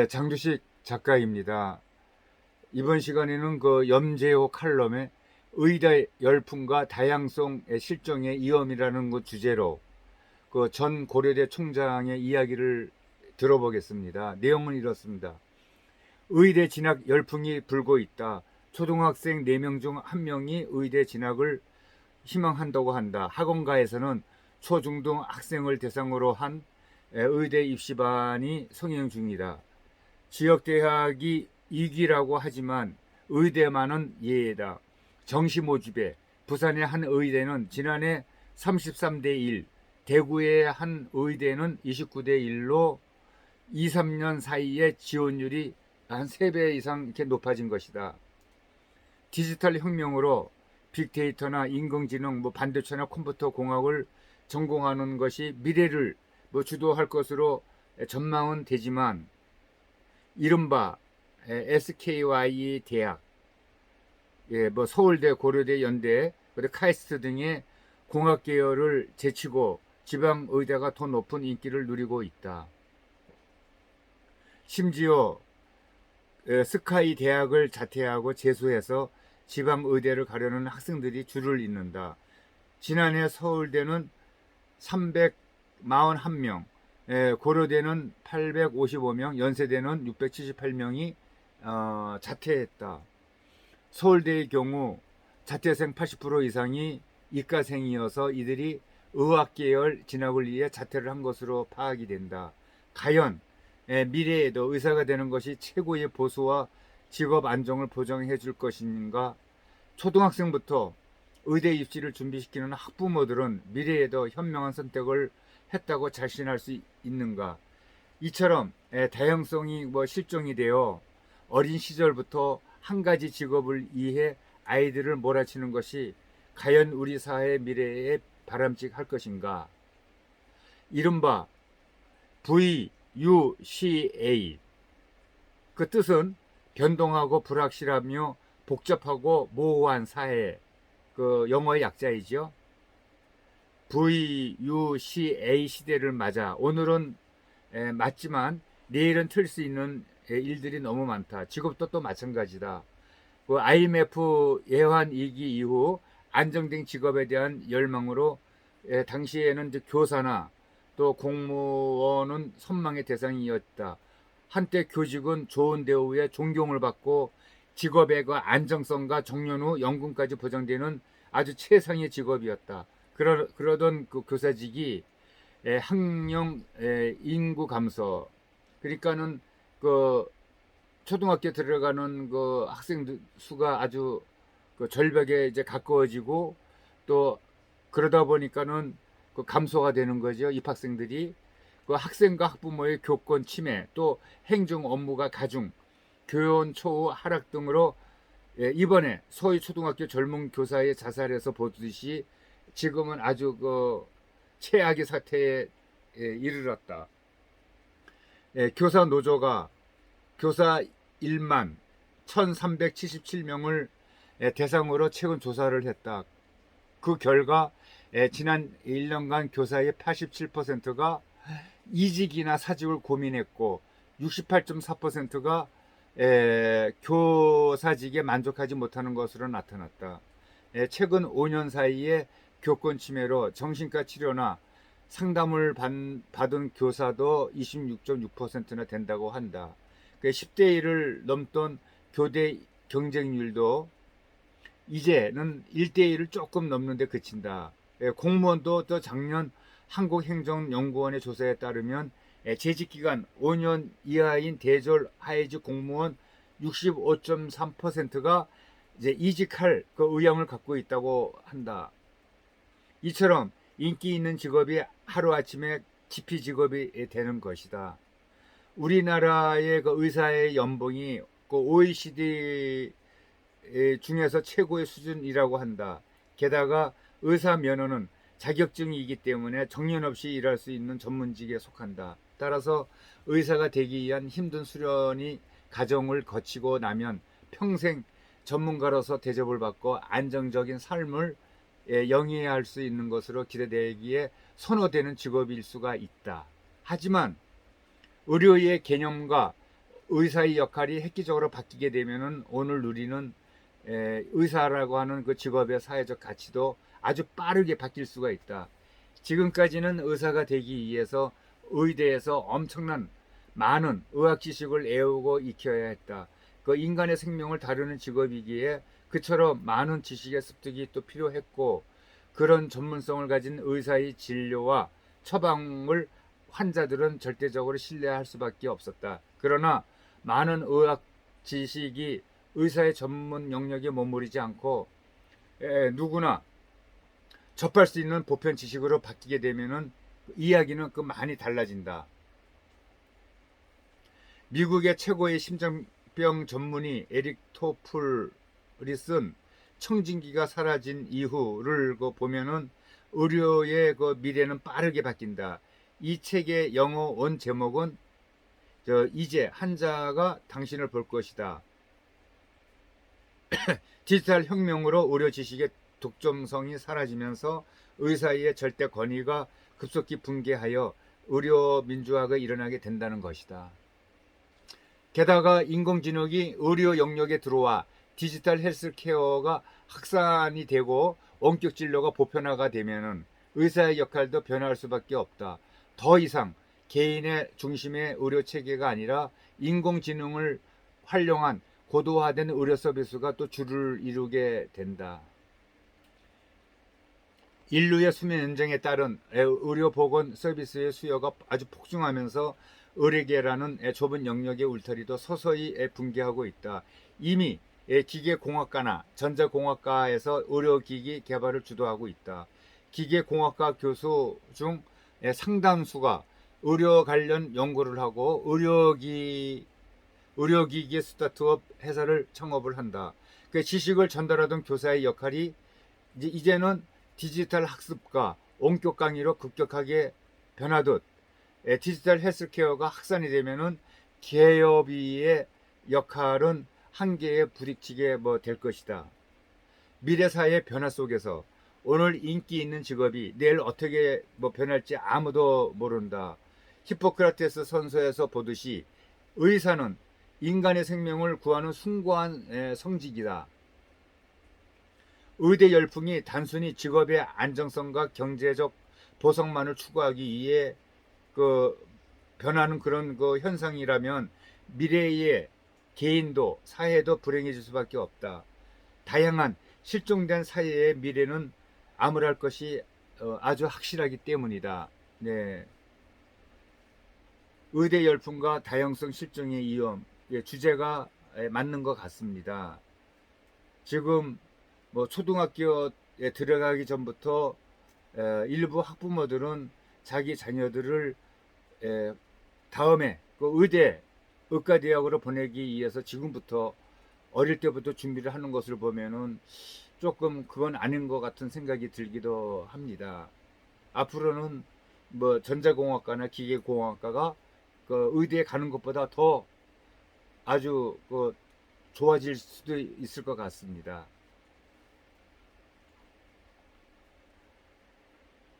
장주식 작가입니다. 이번 시간에는 그 염재호 칼럼의 의대 열풍과 다양성의 실정의 위험이라는 그 주제로 그 전 고려대 총장의 이야기를 들어보겠습니다. 내용은 이렇습니다. 의대 진학 열풍이 불고 있다. 초등학생 4명 중 1명이 의대 진학을 희망한다고 한다. 학원가에서는 초중등 학생을 대상으로 한 의대 입시반이 성행 중이다. 지역대학이 위기라고 하지만 의대만은 예외다. 정시 모집에 부산의 한 의대는 지난해 33대 1, 대구의 한 의대는 29대 1로 2, 3년 사이에 지원율이 한 3배 이상 이렇게 높아진 것이다. 디지털 혁명으로 빅데이터나 인공지능, 반도체나 컴퓨터 공학을 전공하는 것이 미래를 주도할 것으로 전망은 되지만 이른바 SKY 대학, 서울대, 고려대, 연대, 카이스트 등의 공학 계열을 제치고 지방 의대가 더 높은 인기를 누리고 있다. 심지어 스카이 대학을 자퇴하고 재수해서 지방 의대를 가려는 학생들이 줄을 잇는다. 지난해 서울대는 341명, 고려대는 855명, 연세대는 678명이 자퇴했다. 서울대의 경우 자퇴생 80% 이상이 이과생이어서 이들이 의학계열 진학을 위해 자퇴를 한 것으로 파악이 된다. 과연 미래에도 의사가 되는 것이 최고의 보수와 직업 안정을 보장해 줄 것인가? 초등학생부터 의대 입시를 준비시키는 학부모들은 미래에도 현명한 선택을 했다고 자신할 수 있는가? 이처럼 다양성이 실종이 되어 어린 시절부터 한 가지 직업을 위해 아이들을 몰아치는 것이 과연 우리 사회의 미래에 바람직할 것인가? 이른바 VUCA, 그 뜻은 변동하고 불확실하며 복잡하고 모호한 사회, 그 영어의 약자이죠. VUCA 시대를 맞아 오늘은 맞지만 내일은 틀 수 있는 일들이 너무 많다. 직업도 또 마찬가지다. 그 IMF 예환 위기 이후 안정된 직업에 대한 열망으로 당시에는 이제 교사나 또 공무원은 선망의 대상이었다. 한때 교직은 좋은 대우에 존경을 받고 직업의 그 안정성과 정년 후 연금까지 보장되는 아주 최상의 직업이었다. 그러던 그 교사직이 학령 인구 감소, 그러니까는 그 초등학교 들어가는 그 학생 수가 아주 그 절벽에 이제 가까워지고 또 그러다 보니까는 그 감소가 되는 거죠. 입학생들이 그 학생과 학부모의 교권 침해, 또 행정 업무가 가중, 교원 초우 하락 등으로 이번에 소위 초등학교 젊은 교사의 자살에서 보듯이 지금은 아주 그 최악의 사태에 이르렀다. 교사 노조가 교사 1만 1377명을 대상으로 최근 조사를 했다. 그 결과 지난 1년간 교사의 87%가 이직이나 사직을 고민했고 68.4%가 교사직에 만족하지 못하는 것으로 나타났다. 최근 5년 사이에 교권 침해로 정신과 치료나 상담을 받은 교사도 26.6%나 된다고 한다. 10대 1을 넘던 교대 경쟁률도 이제는 1대 1을 조금 넘는데 그친다. 공무원도 또 작년 한국행정연구원의 조사에 따르면 재직기간 5년 이하인 대졸 하위직 공무원 65.3%가 이제 이직할 그 의향을 갖고 있다고 한다. 이처럼 인기 있는 직업이 하루아침에 기피 직업이 되는 것이다. 우리나라의 그 의사의 연봉이 그 OECD 중에서 최고의 수준이라고 한다. 게다가 의사 면허는 자격증이기 때문에 정년 없이 일할 수 있는 전문직에 속한다. 따라서 의사가 되기 위한 힘든 수련이 과정을 거치고 나면 평생 전문가로서 대접을 받고 안정적인 삶을 영위할 수 있는 것으로 기대되기에 선호되는 직업일 수가 있다. 하지만 의료의 개념과 의사의 역할이 획기적으로 바뀌게 되면은 오늘 누리는 의사라고 하는 그 직업의 사회적 가치도 아주 빠르게 바뀔 수가 있다. 지금까지는 의사가 되기 위해서 의대에서 엄청난 많은 의학 지식을 애우고 익혀야 했다. 그 인간의 생명을 다루는 직업이기에 그처럼 많은 지식의 습득이 또 필요했고, 그런 전문성을 가진 의사의 진료와 처방을 환자들은 절대적으로 신뢰할 수밖에 없었다. 그러나 많은 의학 지식이 의사의 전문 영역에 머무르지 않고 누구나 접할 수 있는 보편 지식으로 바뀌게 되면은 이야기는 그 많이 달라진다. 미국의 최고의 심장병 전문의 에릭 토플이 쓴 청진기가 사라진 이후를 보면은 의료의 그 미래는 빠르게 바뀐다. 이 책의 영어 원 제목은 이제 환자가 당신을 볼 것이다. 디지털 혁명으로 의료 지식의 독점성이 사라지면서 의사의 절대 권위가 급속히 붕괴하여 의료 민주화가 일어나게 된다는 것이다. 게다가 인공지능이 의료 영역에 들어와 디지털 헬스케어가 확산이 되고 원격 진료가 보편화가 되면은 의사의 역할도 변화할 수밖에 없다. 더 이상 개인의 중심의 의료 체계가 아니라 인공지능을 활용한 고도화된 의료 서비스가 또 주를 이루게 된다. 인류의 수면 연장에 따른 의료보건 서비스의 수요가 아주 폭증하면서 의료계라는 좁은 영역의 울타리도 서서히 붕괴하고 있다. 이미 기계공학과나 전자공학과에서 의료기기 개발을 주도하고 있다. 기계공학과 교수 중 상당수가 의료 관련 연구를 하고 의료기기 스타트업 회사를 창업을 한다. 그 지식을 전달하던 교사의 역할이 이제는 디지털 학습과 원격 강의로 급격하게 변하듯 디지털 헬스케어가 확산이 되면은 기업의 역할은 한계에 부딪히게 될 것이다. 미래 사회의 변화 속에서 오늘 인기 있는 직업이 내일 어떻게 변할지 아무도 모른다. 히포크라테스 선서에서 보듯이 의사는 인간의 생명을 구하는 숭고한 성직이다. 의대 열풍이 단순히 직업의 안정성과 경제적 보상만을 추구하기 위해 변하는 그런 현상이라면 미래의 개인도 사회도 불행해질 수밖에 없다. 다양한 실종된 사회의 미래는 암울할 것이 아주 확실하기 때문이다. 네. 의대 열풍과 다양성 실종의 위험, 주제가 맞는 것 같습니다. 지금 초등학교에 들어가기 전부터 일부 학부모들은 자기 자녀들을 다음에 의대, 의과대학으로 보내기 위해서 지금부터 어릴 때부터 준비를 하는 것을 보면은 조금 그건 아닌 것 같은 생각이 들기도 합니다. 앞으로는 전자공학과나 기계공학과가 의대에 가는 것보다 더 아주 좋아질 수도 있을 것 같습니다.